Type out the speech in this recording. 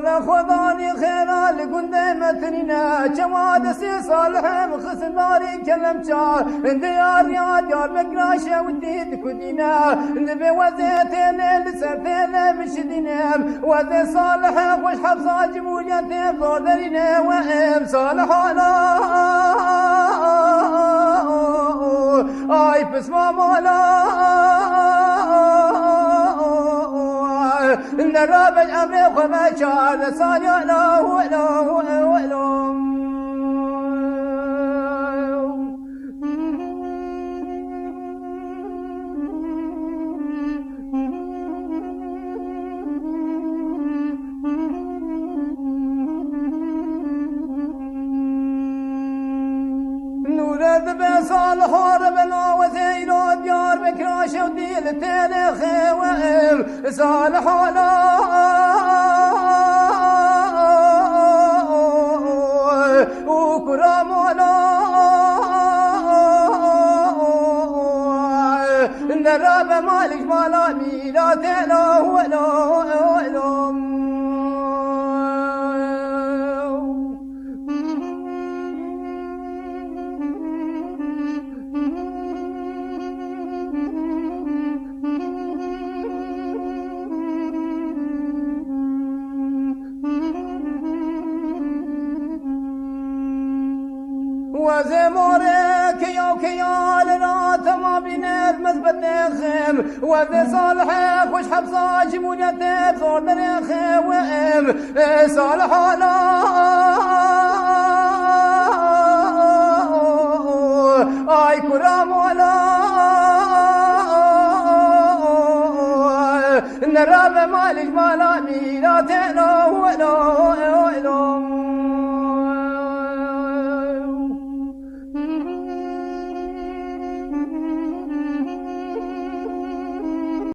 خذاني خيرا لكن ديمتنينا جواد سي صالح مخسن داري كلم شار ديار يا ديار مقراشة وديد كدينا نبي وزيتين لسرتين مشدينا وزي صالح وش حفصة جموليتين زور درينا وإم صالح اي بس ما مولا ان الرابع امري وما شاء صانع له نورد بصالح ربنا وزينو ديار بكراش وديل تاريخ وإم صالح وكرام إن الرب مالك مالا ميلاد له وزمورك يا كيال لا تما بينات مثبت نخم وذي صالح وش حبصة جمونية زور دريخ وإم صالح لا اي كرام ولا ان الرب مالك مالا ميلاد له